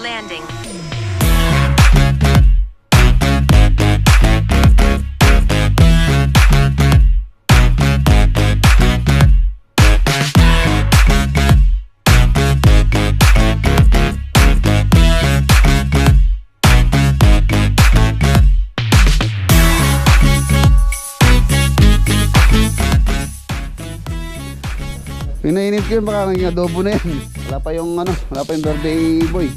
landing. Pinainit ko yun, baka naging adobo na yan. Wala pa yung ano, wala pa yung birthday boy.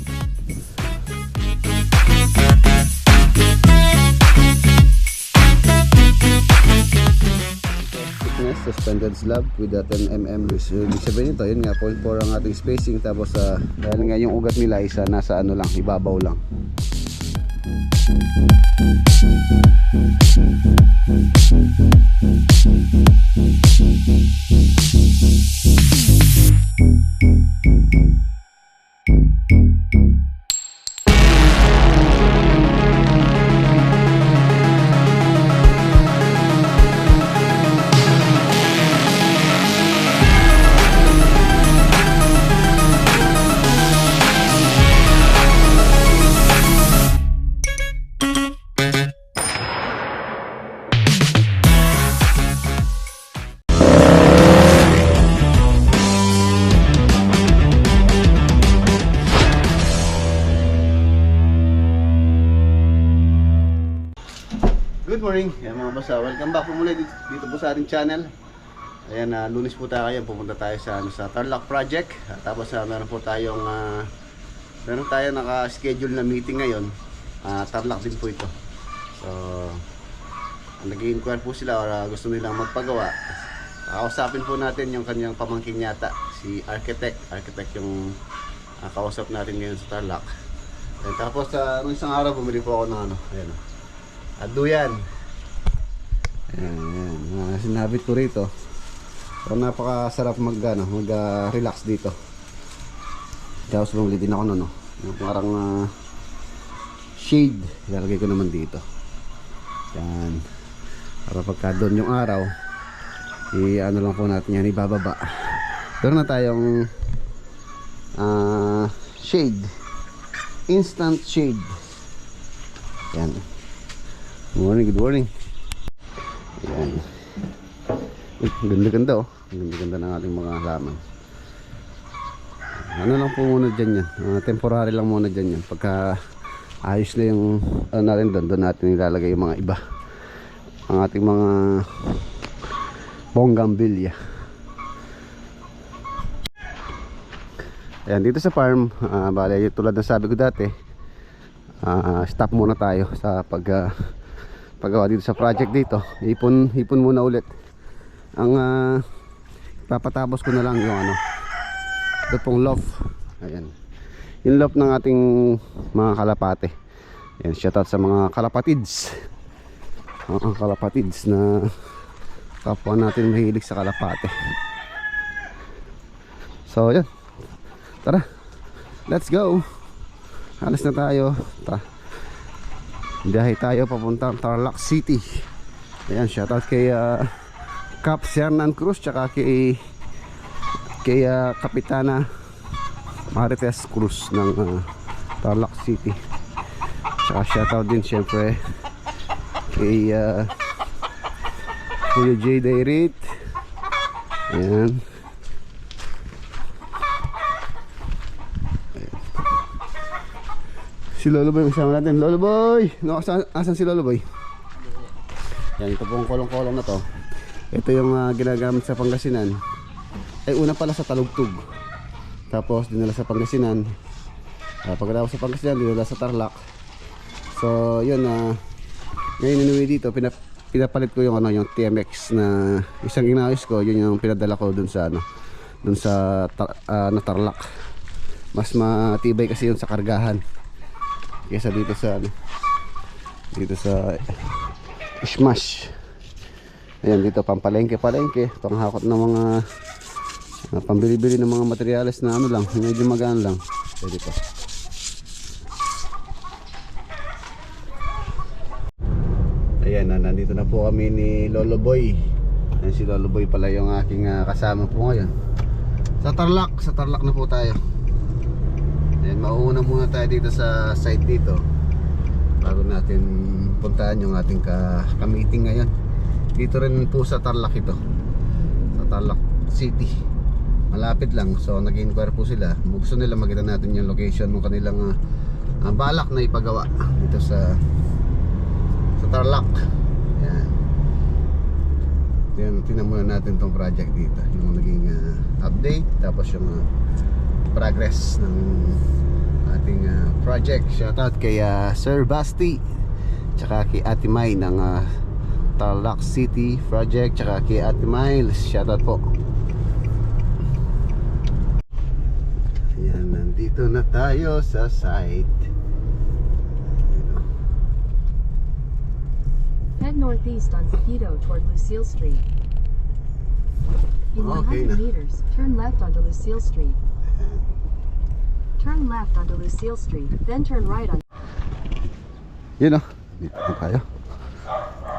Thickness, suspended slab with a 10mm. Ibig sabihin nito, yun nga, 0.4 ang ating spacing. Tapos dahil nga yung ugat nila isa nasa ano lang, ibabaw lang. Good morning, yan mga basa. Welcome back po muli dito po sa ating channel. Ayan, Lunes po tayo. Pupunta tayo sa Tarlac project. Tapos meron tayo naka-schedule na meeting ngayon. Tarlac din po ito. So, nag-i-inquire po sila or gusto nilang magpagawa. Kausapin po natin yung kanyang pamangkin yata, si architect yung kausap natin ngayon sa Tarlac. And tapos nung isang araw bumili po ako ng ano, ayan, aduyan. Ayan, sinabit ko rito. So, napakasarap mag-relax dito. Tapos bumili din ako no. Yung parang shade, ilalagay ko naman dito. Yan. Para pagka doon yung araw, ano lang po natin yan, ibababa. Meron na tayong shade. Instant shade. Yan. Good morning. Ayan. Ganda-ganda oh. Ganda-ganda ng ating mga halaman. Ano lang po muna dyan yan. Temporary lang muna dyan yan. Pagka ayos na yung natin doon natin ilalagay yung mga iba. Ang ating mga bonggambilya. Ayan, dito sa farm, bale, tulad ng sabi ko dati, stop muna tayo sa paggawa dito sa project dito. Ipon muna ulit. Ang papatapos ko na lang yung ito pong loft. Ayan, yung loft ng ating mga kalapate. Ayan, shoutout sa mga kalapatids. Kalapatids na kapwa natin mahilig sa kalapate. So yan, tara, let's go. Alas na tayo. Tara, biyahe tayo papuntang Tarlac City. Ayan, shoutout kay Cap Sernan Cruz, tsaka kay Kapitana Marites Cruz ng Tarlac City. Tsaka shoutout din syempre kay Kuya J. Dairit. Ayan. Si Lolo Boy, kasama natin. Lolo Boy! No, asan si Lolo Boy? Yan, ito pong kolong-kolong na to. Ito yung ginagamit sa Pangasinan. Ay, una pala sa Talugtog. Tapos dinala sa Pangasinan. Pagkatapos sa Pangasinan, dinala sa Tarlac. So, yun, ngayon inuwi dito, pinapalit ko yung yung TMX na isang inayos ko. Yun yung pinadala ko dun sa Tarlac. Mas matibay kasi yun sa kargahan kaysa dito sa Smash. Ayan, dito pampalengke, panghakot ng mga pambili-bili ng mga materyales na lang, medyo magaan lang. So, dito. Ayan, nandito na po kami ni Lolo Boy. Ayan, si Lolo Boy pala yung aking kasama po ngayon. Sa Tarlac na po tayo. Ayan, Yan, mauuna muna tayo dito sa site dito bago natin puntahan yung ating ka-meeting ngayon. Dito rin po sa Tarlac ito, sa Tarlac City, malapit lang. So nag-inquire po sila, gusto nila makita natin yung location ng kanilang balak na ipagawa dito sa Tarlac. Yan. Yan, tingnan muna natin tong project dito, yung naging update, tapos yung progress ng ating project. Shoutout kay Sir Basti, tsaka kay Ate May ng Tarlac City Project, tsaka kay Ate Miles. Shoutout po. Ayan, nandito na tayo sa site. Head northeast on Zapito toward Lucille Street. In 100 meters, turn left onto Lucille Street. Turn left onto Lucille Street, then turn right on. Yun o, dito na tayo.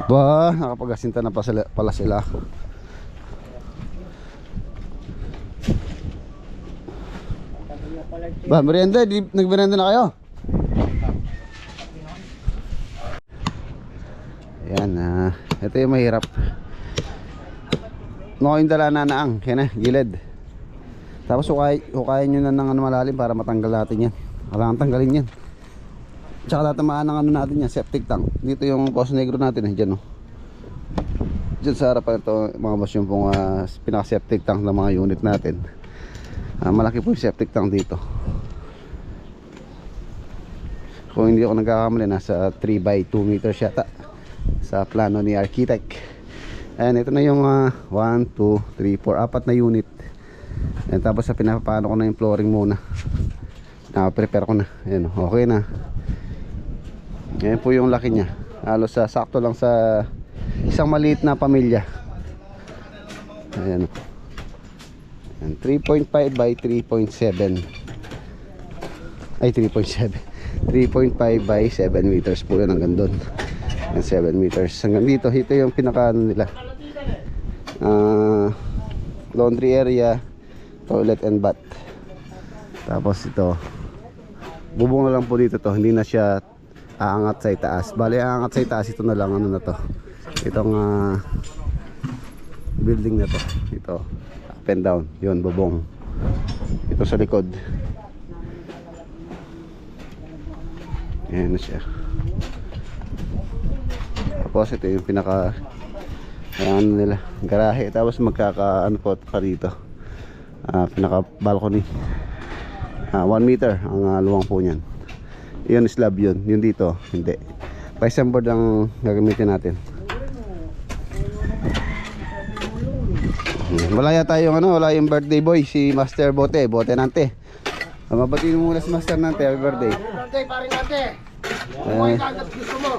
Ba, nakapagasinta na pala sila. Ba, merienda, nagmerienda na kayo? Ayan, ito yung mahirap. Yung dala na naang, yan na, gilid. Tapos hukayin nyo na ng malalim para matanggal natin yan. Kailangan tanggalin yan. Tsaka tatamaan ng natin yan, septic tank. Dito yung Poso Negro natin dyan o. Dyan sa harapan ito mga boss, yung pong pinaka septic tank ng mga unit natin. Malaki po yung septic tank dito. Kung hindi ako nagkakamali, nasa 3x2 meters yata sa plano ni architect. Ayan, ito na yung 1, 2, 3, 4, 4 na unit. Ayan, tapos pinapaano ko na yung flooring muna. Nakaprepare ko na. Ayan, okay na. Ayan po yung laki niya. Halos sakto lang sa isang maliit na pamilya. Ayan, 3.5 by 3.7. Ay, 3.7. 3.5 by 7 meters po yun hanggang doon. 7 meters hanggang dito. Ito yung pinaka nila, laundry area, toilet and bath. Tapos ito, bubong na lang po dito to. Hindi na siya aangat sa itaas. Bale, aangat sa itaas ito na lang, ano na to, itong building na to. Ito, up and down, yun, bubong. Ito sa likod, ayan na siya. Tapos ito yung pinaka ano nila, garahe. Tapos magkaka ano po pa dito, pinaka balcony, 1 meter ang luwang po niyan. Yun slab yun, yung dito hindi. Plywood board ang gagamitin natin. Wala yata yung wala yung birthday boy, si Master Bote Nante. Mabatiin mo muna si Master Nante, happy birthday. Birthday, paring Nante.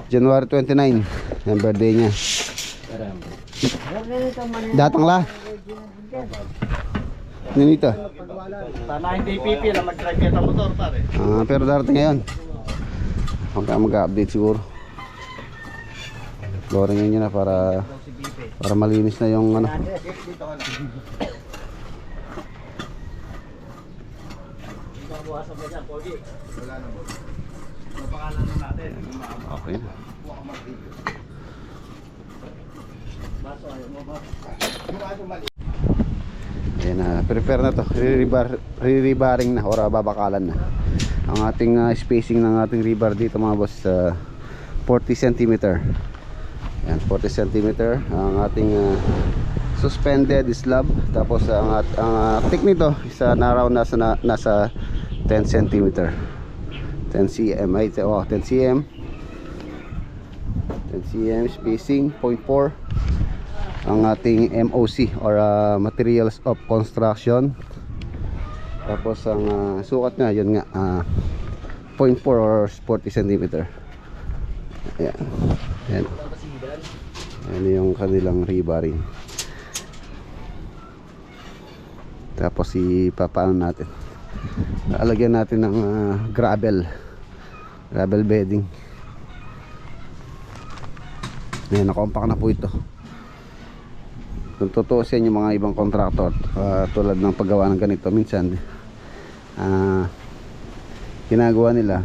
January 29 yung birthday niya. Datang la nito. Sana hindi pipil na mag-drive kita motor, pare. Pero darating ngayon. Mag-update siguro. Flooringin nyo na para malinis na yung ano. Okay na. Ayan, prepare na to. Re-rebaring na or babakalan na. Ang ating spacing ng ating rebar dito mga boss, 40 cm. Ayan, 40 cm ang ating suspended slab. Tapos ang thick nito isa na around nasa 10 cm. 10 cm ay 10 cm. 10 cm spacing 0.4 ang ating MOC or materials of construction. Tapos ang sukat nga yun nga 0.4 or 40 cm. Ayan. Ayan. Ayan yung kanilang rebaring. Tapos ipapaano natin, lalagyan natin ng gravel bedding. Ayan, nakompak na po ito. Kung tutuusin yung mga ibang contractor, tulad ng paggawa ng ganito, minsan ginagawa nila,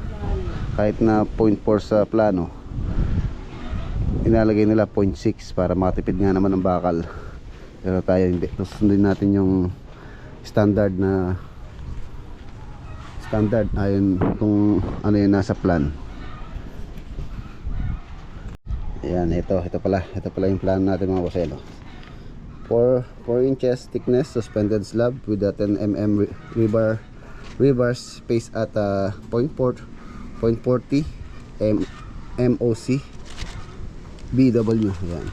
kahit na 0.4 sa plano, inalagay nila 0.6 para matipid nga naman ng bakal. Pero tayo hindi, susundin natin yung standard ayon kung ano yung nasa plan. Ayan, ito pala yung plano natin mga bosselo. 4 inches thickness suspended slab with a 10 mm rebar spaced at 0.40 MOC BW. Ayan.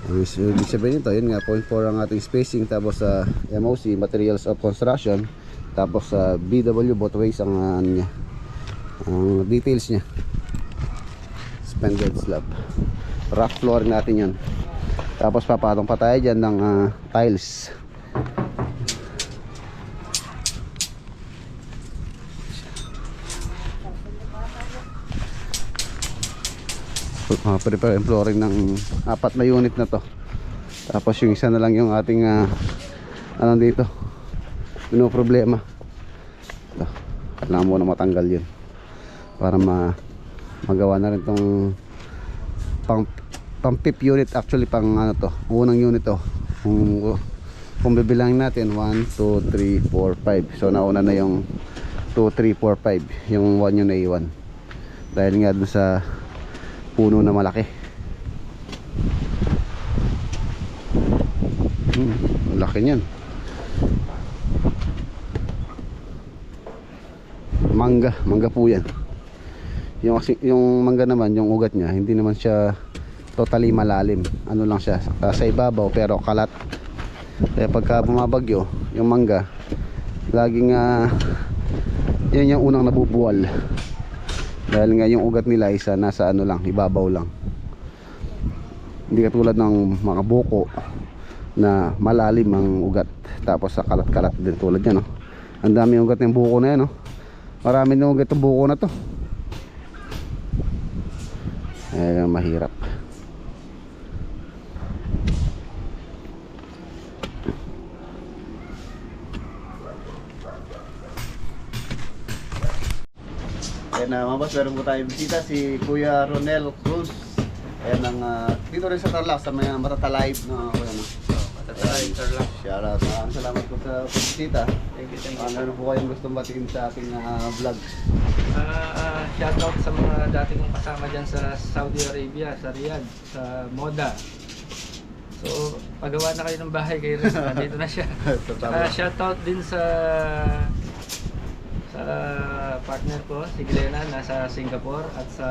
Ibig sabihin nito, yun nga, 0.4 ang ating spacing, tapos MOC, materials of construction, tapos BW, both ways ang ang details nya. Suspended slab, rock flooring natin yan. Tapos papatong pa tayo dyan ng tiles. Prepare yung flooring ng 4 na unit na to. Tapos yung isa na lang yung ating anong dito, problema. Kailangan muna matanggal yun para magawa na rin tong pang 5th unit, actually pang ano to, unang unit to. Kung bibilangin natin 1, 2, 3, 4, 5. So nauna na yung 2, 3, 4, 5. Yung 1 yung naiwan dahil nga dun sa puno na malaki. Laki niyan. Mangga po yan. Yung mangga naman, yung ugat niya, hindi naman siya totally malalim. Ano lang siya, sa ibabaw pero kalat. Kaya pagka bumabagyo yung mangga, laging yan yung unang nabubuwal. Dahil nga yung ugat nila isa nasa ano lang, ibabaw lang. Hindi katulad ng mga buko na malalim ang ugat, tapos sa kalat-kalat din tulad yan, no? Ang dami ugat ng buko na yan, no? Marami ng ugat ng buko na to. Mahirap. Ayan na mga boss, meron po tayo bisita, si Kuya Ronel Cruz. Ayan ang dito rin sa Tarlac, sa mga Matatalive na kuya, no? Matatalive, Tarlac. Shoutout, salamat po sa bisita. Thank you. Ano po kayong gustong batiin sa ating vlog? Shoutout sa mga dati kong kasama dyan sa Saudi Arabia, sa Riyadh, sa Moda. So, pagawa na kayo ng bahay kayo rin, dito na siya. Shoutout din sa partner ko, si Glenna, nasa Singapore, at sa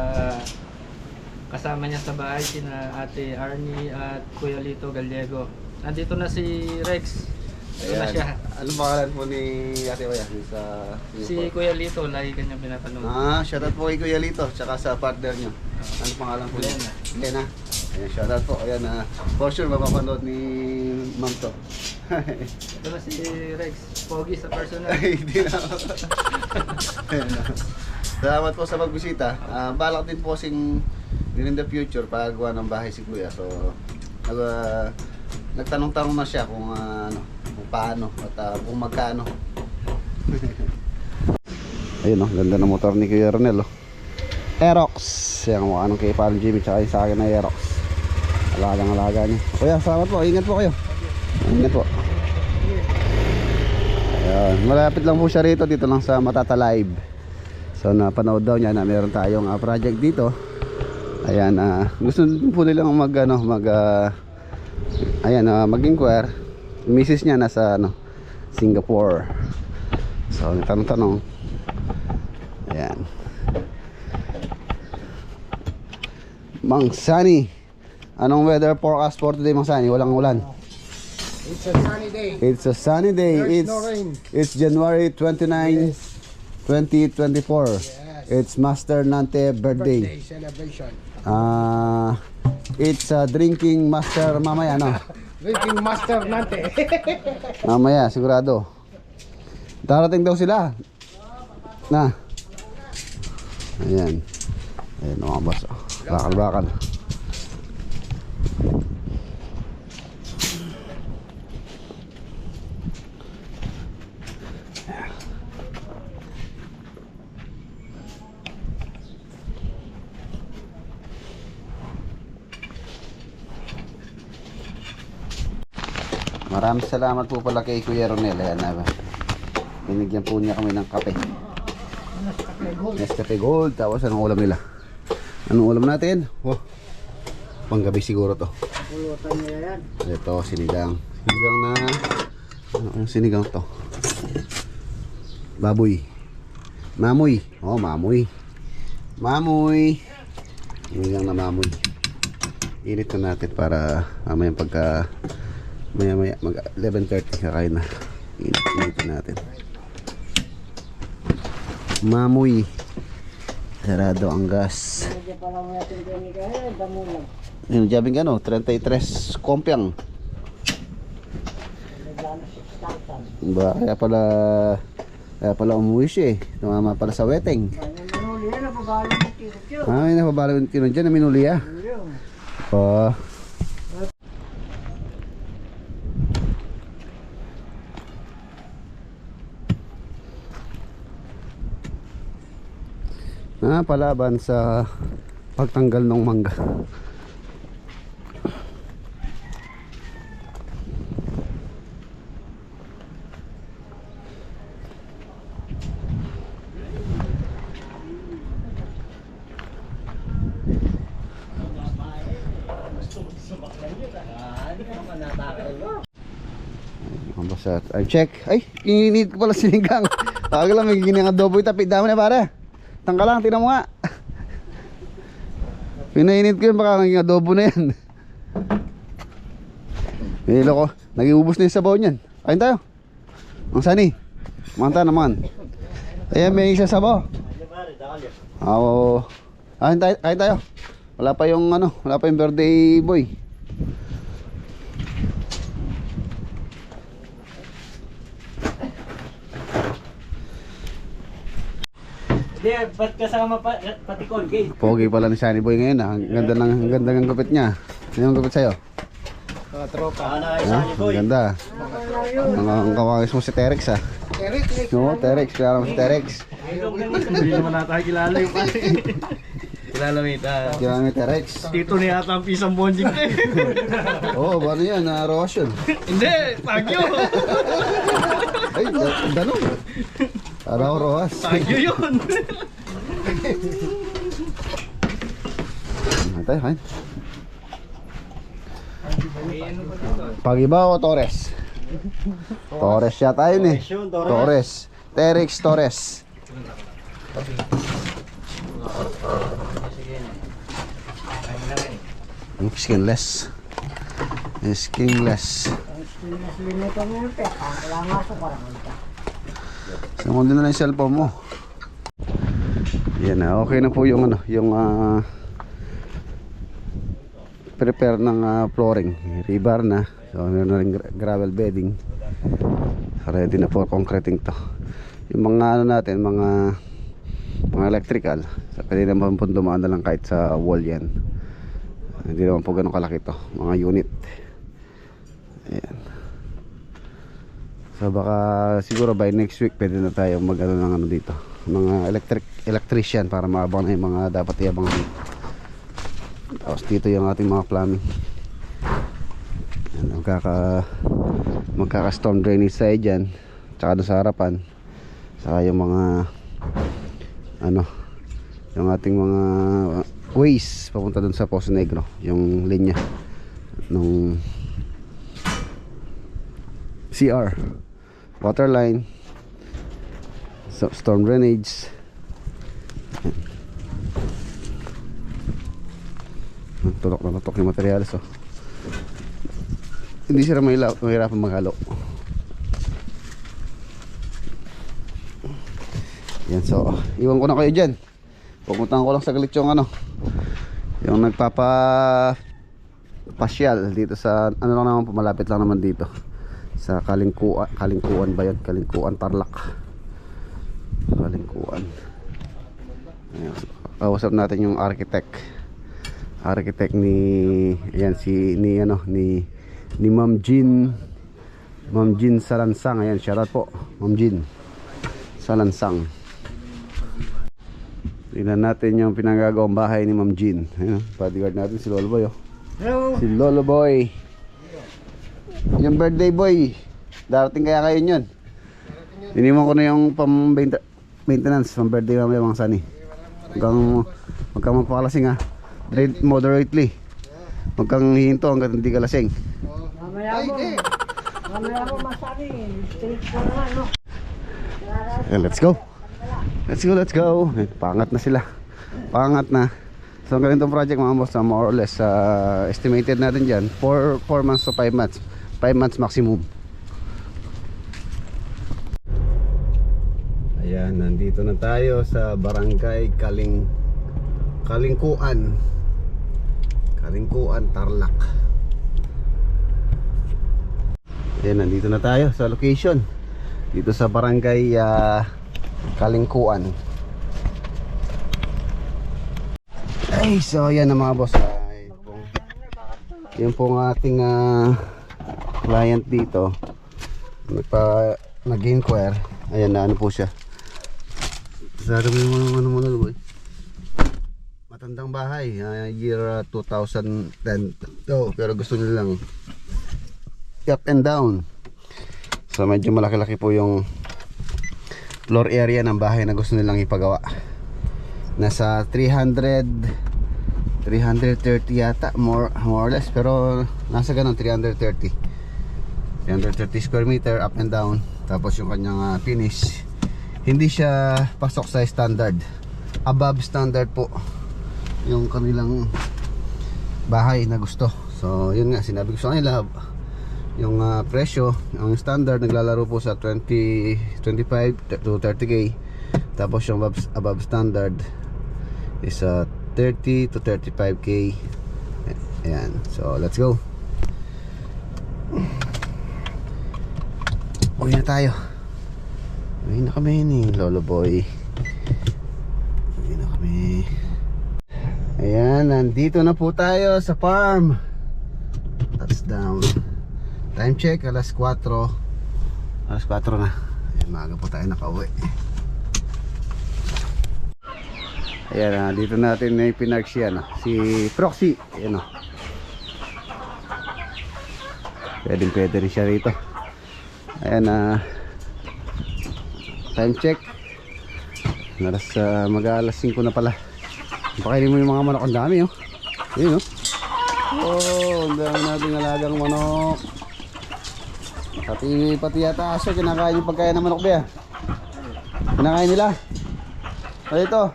kasama niya sa bahay, sina Ate Arnie at Kuya Lito Gallego. Nandito na si Rex. Ito na siya. Anong pangalan po ni Ate Kuya? Si Kuya Lito, lagi kanyang pinapanood. Shoutout po kay Kuya Lito, tsaka sa partner nyo. Anong pangalan po niya? Glenna. Ayan, shoutout po. Ayan, for sure mapapanood ni Ma'am to. Ito na si Rex, pogi sa personal. Ay, hindi na. Salamat po sa pagbisita. Balak din po sing in the future paggawa ng bahay si Kuya. So nagtanong-tanong na siya kung kung paano at kung magkano. Ayun, ganda ng motor ni Kuya Ronel, Aerox. Yan mo anong kay Paul Jimmy tsaka yung sa akin na Aerox. Alagang-alaga niya. Kuya, salamat po. Ingat po kayo. Ingat po. Ayan, malapit lang po siya rito, dito lang sa Matatalive. So napanood daw niya na meron tayong project dito. Ayan, gusto po nilang mag-inquire. Misis niya nasa Singapore. So tanong-tanong. Ayan. Mang Sunny, anong weather forecast for today, Mang Sunny? Walang ulan. It's a sunny day. It's a sunny day. There's no rain. It's January 29, Yes. 2024. Yes. It's Master Nante birthday. Birthday celebration. It's drinking master mamaya, no? Drinking master nante. Mamaya, sigurado. Darating daw sila. Na. Ayan. Ayan mga boss. Bakal-bakal. Maraming salamat po pala kay Kuya Ronel. Ayan na. Binigyan po niya kami ng kape. Nescafe Gold. Tapos anong ulam nila? Anong ulam natin? Oh, panggabi siguro to. Ito, sinigang. Sinigang na... Ano yung sinigang to? Baboy. Mamoy. Oh, mamoy. Mamoy. Sinigang na mamoy. Init na natin para mamaya pagka maya mag 11:30 kakain na. Init natin. Mamoy. Sarado ang gas. Yung jabing ano, 33 kompyang. Ba, kaya pala umuwi siya eh. Tumama pala sa weteng. Ay, napabalo yung tino dyan na minuli ah. Oh. Palaban sa pagtanggal ng mangga. I'm check. Ay, ininit ko pala sinigang. Tawag lang, may gining adobo tapit dami na para. Tangka lang, tinan mo nga. Pinainit ko yun, baka naging adobo na yan. Nilo ko, nag-iubos na yung sabaw niyan. Kain tayo. Ang sani. Manta naman. Ayan, may isa sabaw. Oo. Kain tayo. Wala pa yung ano, wala pa yung birthday boy. Hindi, ba't kasama pati Colgate? Pogi pala ni Sunny Boy ngayon ah. Ang ganda ng gupit niya. Ano yung gupit sa'yo? Mga tropa. Ang ganda. Ang kawagis mo si Terex ah. Eric, No, Terex. Kilala mo si Terex. Hindi naman natin kilala yung pati. Kilala mo ito. Kilala mo si Terex. Tito ni ata ang pisang bonjing ko eh. Oo, ano yan? Roas yun. Hindi, Tagyo. Ay, ganun. Araw Roas. Tagyo yun. Tayo, kain. Pagiba o Torres? Torres yata yun eh. Torres. Terex Torres. Skinless. Skinless. Sama din na lang yung cellphone mo. Yan na, okay na po yung ano, yung prepare ng flooring. Rebar na. So meron na rin gravel bedding. Ready na for concreting to. Yung mga ano natin, mga electrical. So, pwede naman po dumaan na lang kahit sa wall yan. Hindi naman po ganun kalaki to. Mga unit. Ayan. So baka siguro by next week pwede na tayo mag-ano ng ano dito. Mga electrician para maabang na yung mga dapat iabang dito. Tapos dito yung ating mga plumbing. Ayan, magkaka storm drainage side dyan. Tsaka doon sa harapan. Saka yung mga ano, yung ating mga ways papunta doon sa Poso Negro. Yung linya nung CR, water line, storm drainage. Tulok na tutok yung materials oh. Hindi sila mahirapan maghalo. Yan, so iwan ko na kayo dyan. Pupuntahan ko lang saglit yung ano, yung pasyal dito sa ano lang naman, malapit lang naman dito sa Kalingkuan ba yun? Kalingkuan Tarlac. Kalingkuan. Ayan, kausap natin yung architect ni ayan, ni Ma'am Jean Salansang. Ayan, shoutout po Ma'am Jean Salansang. Tingnan natin yung pinagagawang bahay ni Ma'am Jean. Ayan, bodyguard natin si Lolo Boy oh. Hello. Si Lolo Boy. Yung birthday boy, darating kaya kayo yun. Iniwan ko na yung maintenance, pang birthday mamaya mga sani. Huwag kang magpakalasing ha. Drink moderately. Huwag kang hihinto hanggang hindi ka lasing. Mamaya mo masabi. Straight ko naman, no? Let's go. Let's go. Pangat na sila. Pangat na. So ang ganitong project mga boss, more or less estimated natin dyan 4 months to 5 months. 5 months maximum. Ayan, nandito na tayo sa barangay Kalingkuan, Tarlac. Ayan, nandito na tayo sa location. Dito sa barangay Kalingkuan. Ay, so yan na mga boss. Yan pong ating client dito. Nag-inquire. Ayan na ano po siya. Sarap yung ano boy. Matandang bahay, year 2010 to, pero gusto nila lang up and down. So medyo malaki-laki po yung floor area ng bahay na gusto nilang ipagawa. Nasa 330 yata, more or less, pero nasa ganun 330 square meter up and down. Tapos yung kanyang finish, hindi siya pasok sa standard, above standard po yung kanilang bahay na gusto. So yun nga, sinabi ko sa kanila yung presyo, ang standard naglalaro po sa 25 to 30k. Tapos yung above standard is 30 to 35k. Ayan, so let's go. Uwi na tayo. Uwi na kami ni Lolo Boy. Uwi na kami. Ayan, nandito na po tayo sa farm. Touchdown. Time check, alas 4. Alas 4 na. Ayan, maaga po tayo nakauwi. Ayan, dito natin na pinark siya, no? Si Proxy. Ayan, no? Pwede rin siya rito. Ayan, time check. Mag-alas 5 na pala. Pakainin mo yung mga manok. Ang dami, oh. Ayan, oh. Oh, ang dami nating alagang manok. Pati yata aso, kinakain yung pagkain ng manok ba? Kinakain nila. O ito,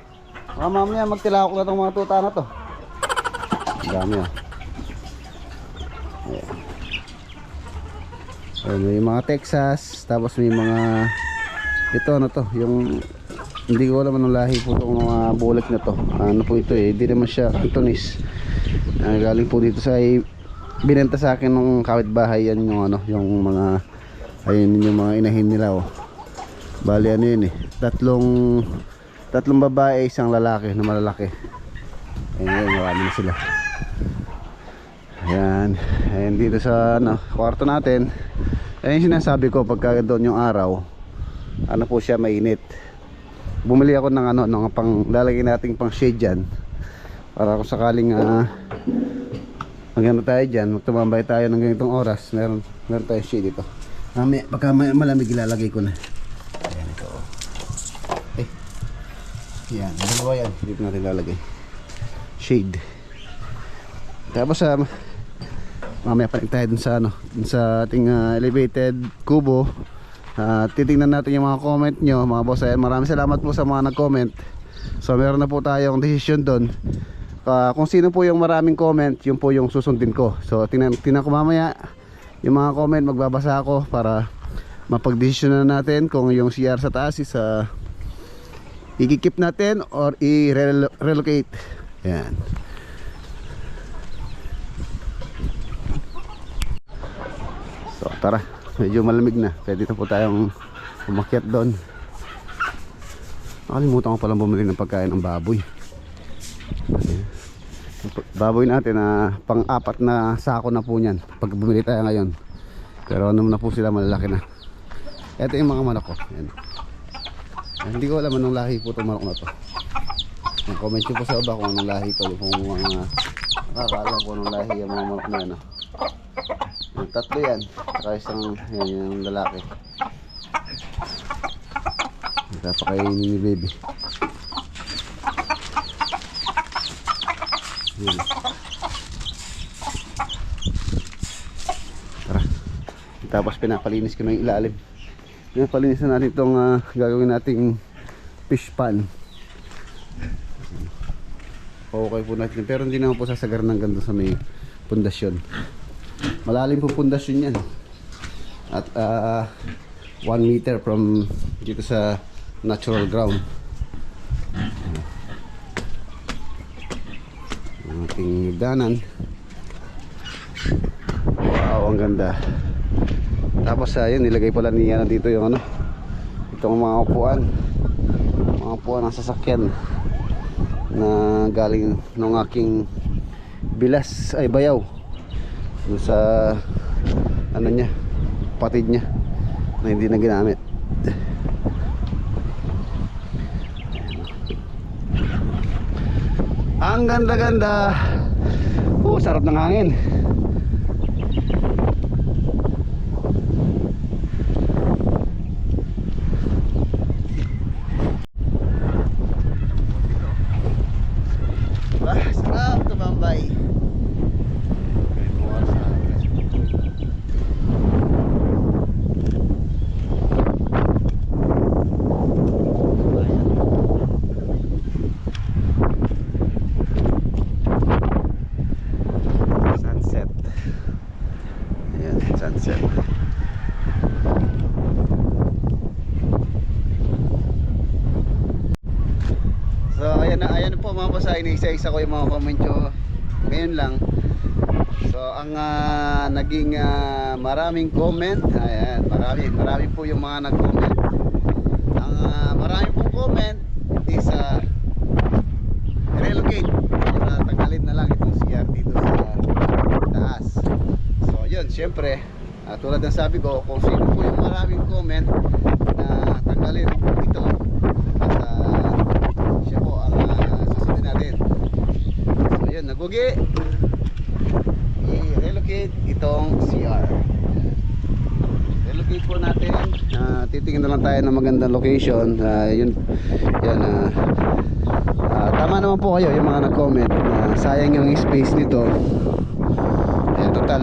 baka mamaya magtilakok na itong mga tuta na to. Ang dami, oh. Ayan. Ayan, may mga Texas. Tapos may mga ito, ano to, yung hindi ko alam anong lahi po itong mga bulik na to. Ano po ito eh, hindi naman siya Cantonese. Galing po dito sa binenta sa akin ng kapitbahay. Yan yung ano, yung mga ayun yung mga inahin nila, oh. Bali ano yun eh, tatlong babae, isang lalaki na malalaki. Ayun, marami na sila. Ayan, ayan dito sa ano, kwarto natin. Ayun sinasabi ko, pagka doon yung araw, ano po siya, mainit. Bumili ako ng ano, ng pang lalagay nating pang shade dyan, para kung sakaling magano tayo dyan, magtumambay tayo ng ganitong oras, meron tayong shade dito. Pagka malamig ilalagay ko na. Ayan ito. Yan, dalawa yan, dito natin lalagay shade. Tapos mamaya panik tayo dun sa ano, dun sa ating elevated kubo. Titingnan natin yung mga comment nyo mga boss. Ayan, maraming salamat po sa mga nag-comment. So meron na po tayong decision doon. Kung sino po yung maraming comment, yun po yung susundin ko. So tingnan ko mamaya yung mga comment, magbabasa ako para mapag-decision na natin kung yung CR sa taas is i-keep natin or i-relocate. Ayan. So tara, medyo malamig na. Pwede na po tayong umakyat doon. Nakalimutan ko palang bumili ng pagkain ng baboy. Baboy natin pang-apat na sako na po niyan pag bumili tayo ngayon. Pero ano na po sila, malalaki na. Ito yung mga manok ko. Ayan. Hindi ko alam anong lahi po itong manok na to. Comment nyo po sa baba kung anong lahi ito. Kung mga nakakaalam ko anong lahi yung mga manok na yan. Yung tatlo yan. Saka isang, yan yung lalaki. Napakainin ni baby. Yan. Tara. Tapos pinapalinis ko na yung ilalim. Pinapalinis na natin itong gagawin nating fish pan. Okay po natin. Pero hindi naman po sasagar ng ganda sa may pundasyon. Malalim po pundasyon yan. At 1 meter from dito sa natural ground. Ang ating higdanan. Wow, ang ganda. Tapos yun, nilagay pala niya dito yung ano, itong mga upuan ng sasakyan na galing ng aking bilas ay bayaw dun sa ano niya, patid niya na hindi na ginamit. Ang ganda-ganda. Sarap ng hangin. Sarap tumambay. Sunset. Ayan, sunset. So ayan po mga boss, iniisa-isa ko yung mga comment nyo ngayon lang. So ang naging maraming comment, ayan, marami po yung mga nag-comment. Ang marami pong comment is relocate, tanggalin na lang itong CR dito sa taas. So yun, syempre tulad ng sabi ko, kung sino po yung maraming comment na tanggalin ito, at siya po ang susundin natin. So yun, nagugi, i-relocate itong CR. Relocate po natin. Titingin na lang tayo ng magandang location. Yun, yan, tama naman po kayo yung mga nag-comment na sayang yung space nito. Total,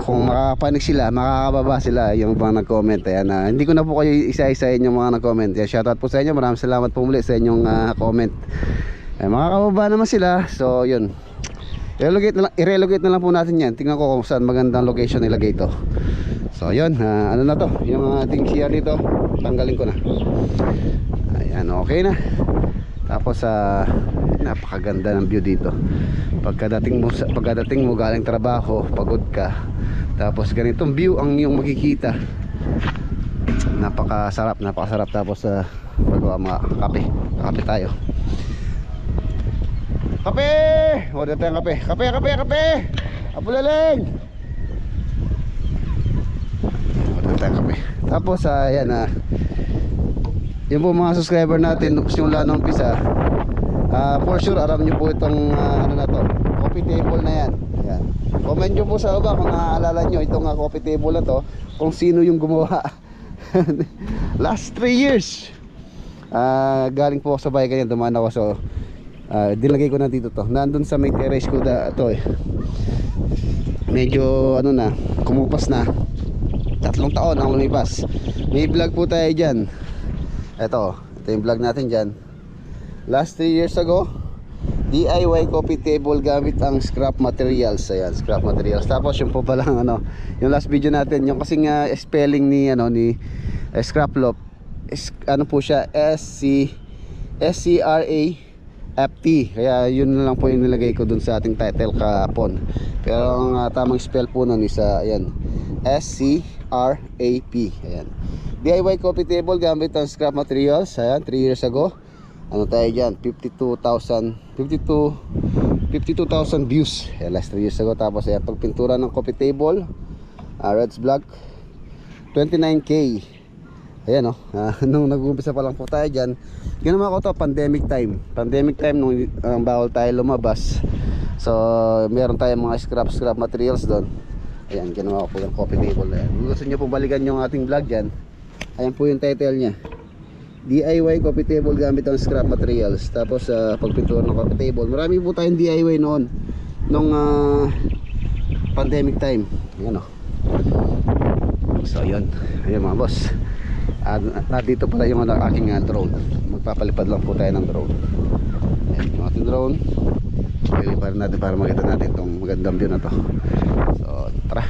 kung makakapanig sila, makakababa sila yung mga nag-comment. Ayan, hindi ko na po kayo isa-isahin yung mga nag-comment. Shoutout po sa inyo, maraming salamat po muli sa inyong comment. Makakababa naman sila. So yun, i-relocate na lang po natin yan. Tingnan ko kung saan magandang location ilagay ito. So yun, ano na to, yung ating CR dito, tanggalin ko na. Ayan, okay na. Tapos napakaganda ng view dito. Pagkadating mo galing trabaho, pagod ka, tapos ganitong view ang iyong makikita. Napakasarap. Tapos magawa mga kape tayo. Kape! Order tayong kape. Kape! Apulaling! Order tayong kape. Tapos ayan, yun po mga subscriber natin simula nung umpisa. For sure alam nyo po itong ano na to, coffee table na yan. Ayan. Comment nyo po sa baba kung naaalala nyo itong coffee table na to, kung sino yung gumawa. Last 3 years galing po ako sa bahay ganyan, dumaan ako. So dinagay ko na dito to. Nandun sa may terrace ko to medyo ano na, kumupas na. 3 taon ang lumipas. May vlog po tayo dyan. Ito yung vlog natin dyan. Last 3 years ago, DIY coffee table gamit ang scrap materials. Ayan, scrap materials. Tapos yung po palang yung last video natin, yung kasing spelling ni scrap loaf, ano po siya, SCRAFT. Kaya yun na lang po yung nilagay ko dun sa ating title kahapon. Pero ang tamang spell po nun is ayan, SCRAP. Ayan, DIY coffee table gamit ang scrap materials. Ayan, 3 years ago. Ano tayo dyan, 52,000 views. Ayan, last 3 years ago. Tapos ayan, pagpintura ng coffee table, Reds Vlog, 29k. Ayan nung nag-uumpisa pa lang po tayo dyan. Ginawa ko to pandemic time nung bawal tayo lumabas. So meron tayong mga scrap materials doon. Ayan, ginawa ko po yung coffee table na yan. Kung gusto nyo pong balikan yung ating vlog dyan, ayan po yung title nya, DIY coffee table gamit ang scrap materials. Tapos pagpintura ng coffee table, marami po tayong DIY noon nung pandemic time. Ayan o. So yun, ayan mga boss. Dito pala yung aking drone. Magpapalipad lang po tayo ng drone. Ayan yung ating drone. Liliparin natin para makita natin itong magandang view na to. So tara.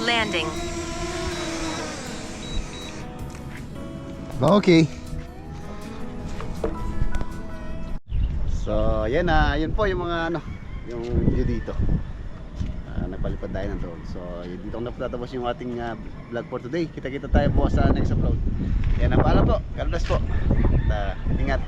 Landing. Okay. So, yan yun po yung mga yung view dito. Nagpalipad tayo ng drone. So, dito na po tatapos yung ating vlog for today. Kita-kita tayo po sa next upload. Yan, paalam po. God bless po. At, ingat.